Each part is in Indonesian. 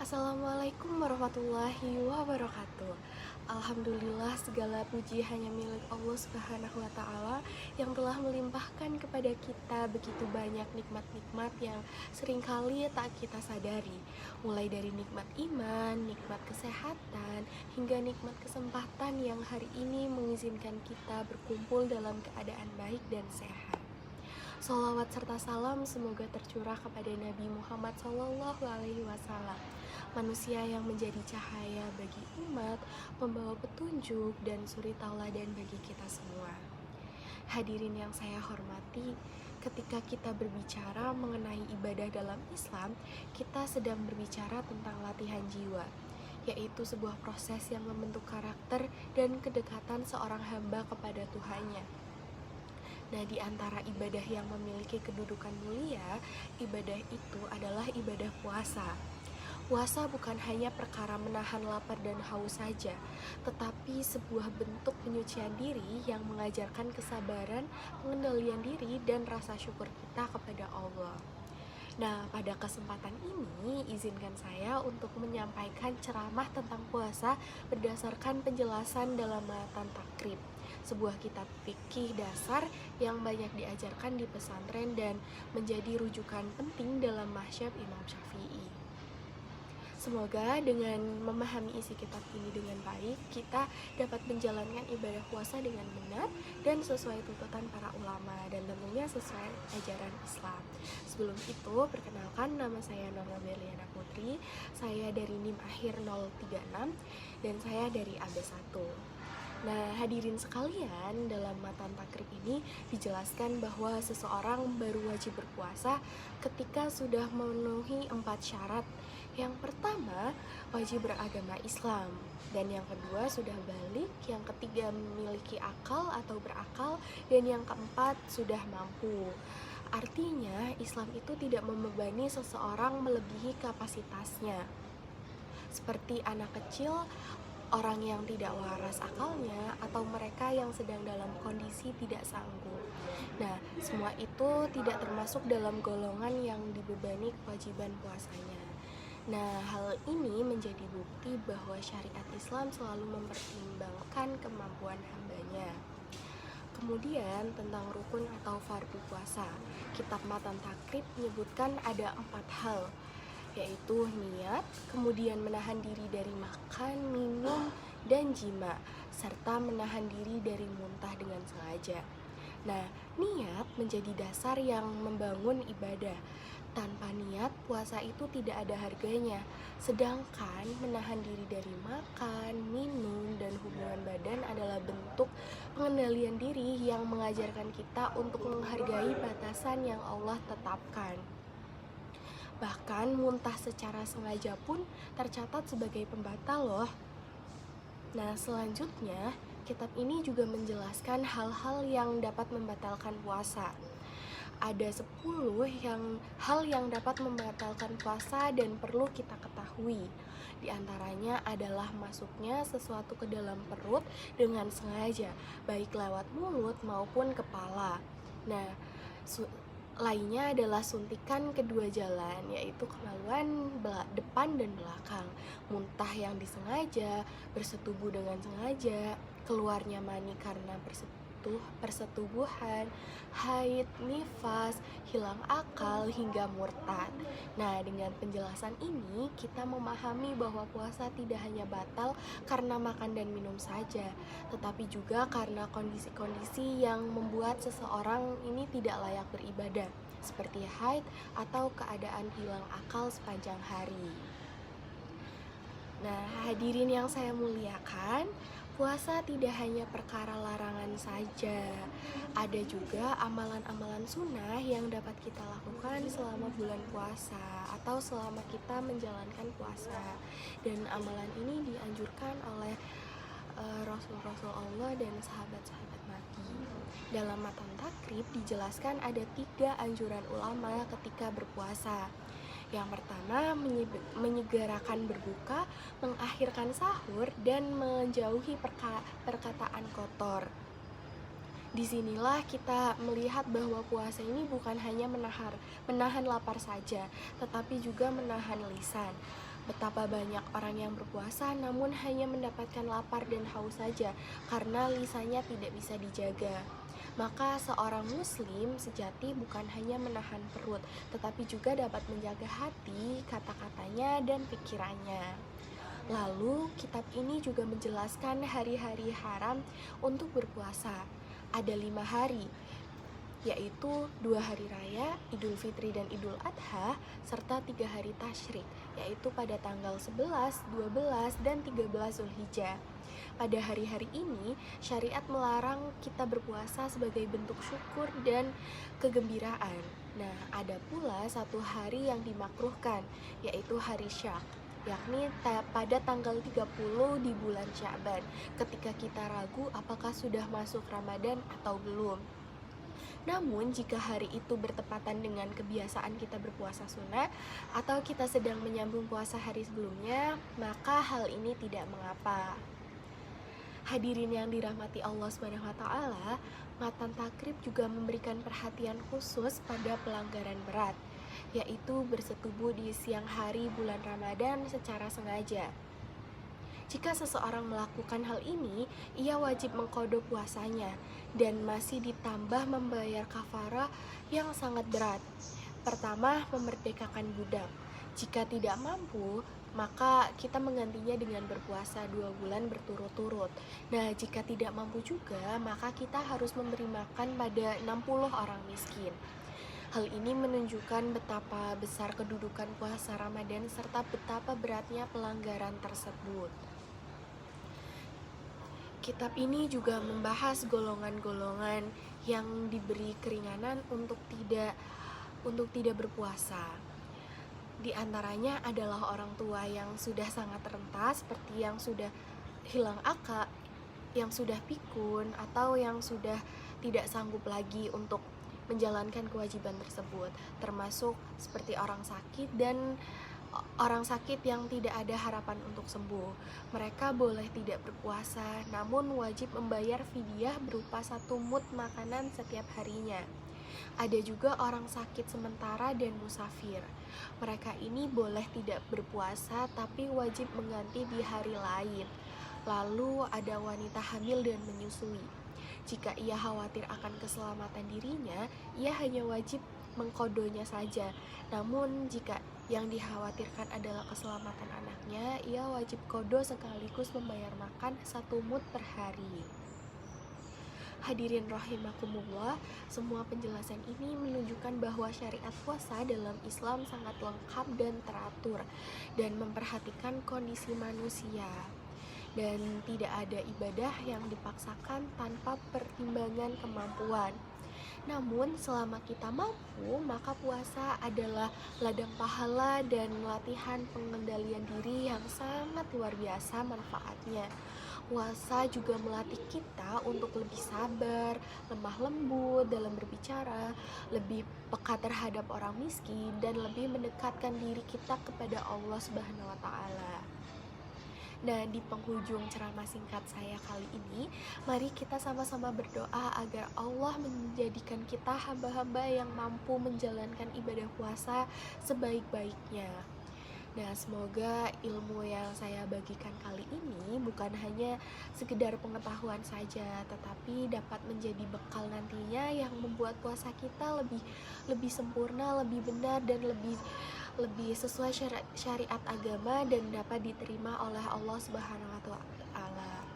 Assalamualaikum warahmatullahi wabarakatuh. Alhamdulillah, segala puji hanya milik Allah Subhanahu wa Ta'ala yang telah melimpahkan kepada kita begitu banyak nikmat-nikmat yang seringkali tak kita sadari, mulai dari nikmat iman, nikmat kesehatan, hingga nikmat kesempatan yang hari ini mengizinkan kita berkumpul dalam keadaan baik dan sehat. Sholawat serta salam semoga tercurah kepada Nabi Muhammad SAW, manusia yang menjadi cahaya bagi umat, membawa petunjuk dan suri tauladan bagi kita semua. Hadirin yang saya hormati, ketika kita berbicara mengenai ibadah dalam Islam, kita sedang berbicara tentang latihan jiwa, yaitu sebuah proses yang membentuk karakter dan kedekatan seorang hamba kepada Tuhannya. Nah, di antara ibadah yang memiliki kedudukan mulia, ibadah itu adalah ibadah puasa. Puasa bukan hanya perkara menahan lapar dan haus saja, tetapi sebuah bentuk penyucian diri yang mengajarkan kesabaran, pengendalian diri, dan rasa syukur kita kepada Allah. Nah, pada kesempatan ini, izinkan saya untuk menyampaikan ceramah tentang puasa berdasarkan penjelasan dalam Matan Takrib, sebuah kitab fikih dasar yang banyak diajarkan di pesantren dan menjadi rujukan penting dalam mazhab Imam Syafi'i. Semoga dengan memahami isi kitab ini dengan baik, kita dapat menjalankan ibadah puasa dengan benar dan sesuai tuntutan para ulama dan tentunya sesuai ajaran Islam. Sebelum itu, perkenalkan, nama saya Norma Berliana Putri, saya dari NIM akhir 036 dan saya dari AB1. Nah, hadirin sekalian, dalam Matan Takrib ini dijelaskan bahwa seseorang baru wajib berpuasa ketika sudah memenuhi 4 syarat. Yang pertama, wajib beragama Islam, dan yang kedua sudah balik, yang ketiga memiliki akal atau berakal, dan yang keempat sudah mampu. Artinya, Islam itu tidak membebani seseorang melebihi kapasitasnya. Seperti anak kecil, orang yang tidak waras akalnya, atau mereka yang sedang dalam kondisi tidak sanggup. Nah, semua itu tidak termasuk dalam golongan yang dibebani kewajiban puasanya. Nah, hal ini menjadi bukti bahwa syariat Islam selalu mempertimbangkan kemampuan hambanya. Kemudian tentang rukun atau fardu puasa, kitab Matan Takrib menyebutkan ada 4 hal, yaitu niat, kemudian menahan diri dari makan, minum, dan jima, serta menahan diri dari muntah dengan sengaja. Nah, niat menjadi dasar yang membangun ibadah. Tanpa niat, puasa itu tidak ada harganya. Sedangkan menahan diri dari makan, minum, dan hubungan badan adalah bentuk pengendalian diri yang mengajarkan kita untuk menghargai batasan yang Allah tetapkan. Bahkan muntah secara sengaja pun tercatat sebagai pembatal loh. Nah, selanjutnya kitab ini juga menjelaskan hal-hal yang dapat membatalkan puasa. Ada 10 hal yang dapat membatalkan puasa dan perlu kita ketahui. Di antaranya adalah masuknya sesuatu ke dalam perut dengan sengaja, baik lewat mulut maupun kepala. Nah, lainnya adalah suntikan kedua jalan, yaitu kemaluan depan dan belakang, muntah yang disengaja, bersetubuh dengan sengaja, keluarnya mani karena persetubuhan, haid, nifas, hilang akal, hingga murtad. Nah, dengan penjelasan ini kita memahami bahwa puasa tidak hanya batal karena makan dan minum saja, tetapi juga karena kondisi-kondisi yang membuat seseorang ini tidak layak beribadah, seperti haid atau keadaan hilang akal sepanjang hari. Nah, hadirin yang saya muliakan, puasa tidak hanya perkara larangan saja. Ada juga amalan-amalan sunnah yang dapat kita lakukan selama bulan puasa atau selama kita menjalankan puasa. Dan amalan ini dianjurkan oleh Rasul-Rasul Allah dan sahabat-sahabat Nabi. Dalam Matan Takrib dijelaskan ada 3 anjuran ulama ketika berpuasa. Yang pertama, menyegerakan berbuka, mengakhirkan sahur, dan menjauhi perkataan kotor. Disinilah kita melihat bahwa puasa ini bukan hanya menahan lapar saja, tetapi juga menahan lisan. Betapa banyak orang yang berpuasa namun hanya mendapatkan lapar dan haus saja karena lisannya tidak bisa dijaga. Maka seorang muslim sejati bukan hanya menahan perut, tetapi juga dapat menjaga hati, kata-katanya, dan pikirannya. Lalu, kitab ini juga menjelaskan hari-hari haram untuk berpuasa. Ada 5 hari, yaitu 2 hari raya, Idul Fitri dan Idul Adha, serta 3 hari tasyrik, yaitu pada tanggal 11, 12, dan 13 Zulhijjah. Pada hari-hari ini, syariat melarang kita berpuasa sebagai bentuk syukur dan kegembiraan. Nah, ada pula 1 hari yang dimakruhkan, yaitu hari Syak, yakni pada tanggal 30 di bulan Sya'ban, ketika kita ragu apakah sudah masuk Ramadan atau belum. Namun, jika hari itu bertepatan dengan kebiasaan kita berpuasa sunnah atau kita sedang menyambung puasa hari sebelumnya, maka hal ini tidak mengapa. Hadirin yang dirahmati Allah SWT, Matan Takrib juga memberikan perhatian khusus pada pelanggaran berat, yaitu bersetubuh di siang hari bulan Ramadan secara sengaja. Jika seseorang melakukan hal ini, ia wajib mengqadha puasanya dan masih ditambah membayar kafarah yang sangat berat. Pertama, memerdekakan budak. Jika tidak mampu, maka kita menggantinya dengan berpuasa 2 bulan berturut-turut. Nah, jika tidak mampu juga, maka kita harus memberi makan pada 60 orang miskin. Hal ini menunjukkan betapa besar kedudukan puasa Ramadan serta betapa beratnya pelanggaran tersebut. Kitab ini juga membahas golongan-golongan yang diberi keringanan untuk tidak berpuasa. Di antaranya adalah orang tua yang sudah sangat renta, seperti yang sudah hilang akal, yang sudah pikun, atau yang sudah tidak sanggup lagi untuk menjalankan kewajiban tersebut, termasuk seperti orang sakit dan orang sakit yang tidak ada harapan untuk sembuh. Mereka boleh tidak berpuasa, namun wajib membayar fidyah berupa 1 mud makanan setiap harinya. Ada juga orang sakit sementara dan musafir. Mereka ini boleh tidak berpuasa tapi wajib mengganti di hari lain. Lalu ada wanita hamil dan menyusui. Jika ia khawatir akan keselamatan dirinya, ia hanya wajib mengqadhonya saja. Namun jika yang dikhawatirkan adalah keselamatan anaknya, ia wajib qadha sekaligus membayar makan 1 mud per hari. Hadirin rahimakumullah, semua penjelasan ini menunjukkan bahwa syariat puasa dalam Islam sangat lengkap dan teratur dan memperhatikan kondisi manusia. Dan tidak ada ibadah yang dipaksakan tanpa pertimbangan kemampuan. Namun selama kita mampu, maka puasa adalah ladang pahala dan latihan pengendalian diri yang sangat luar biasa manfaatnya. Puasa juga melatih kita untuk lebih sabar, lemah lembut dalam berbicara, lebih peka terhadap orang miskin, dan lebih mendekatkan diri kita kepada Allah Subhanahu wa Ta'ala. Nah, di penghujung ceramah singkat saya kali ini, mari kita sama-sama berdoa agar Allah menjadikan kita hamba-hamba yang mampu menjalankan ibadah puasa sebaik-baiknya. Nah, semoga ilmu yang saya bagikan kali ini bukan hanya sekedar pengetahuan saja, tetapi dapat menjadi bekal nantinya yang membuat puasa kita lebih sempurna, lebih benar, dan lebih sesuai syariat agama dan dapat diterima oleh Allah Subhanahu wa Ta'ala.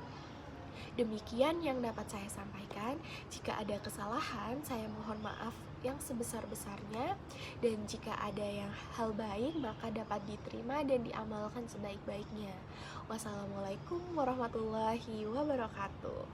Demikian yang dapat saya sampaikan. Jika ada kesalahan, saya mohon maaf yang sebesar-besarnya, dan jika ada yang hal baik maka dapat diterima dan diamalkan sebaik-baiknya. Wassalamualaikum warahmatullahi wabarakatuh.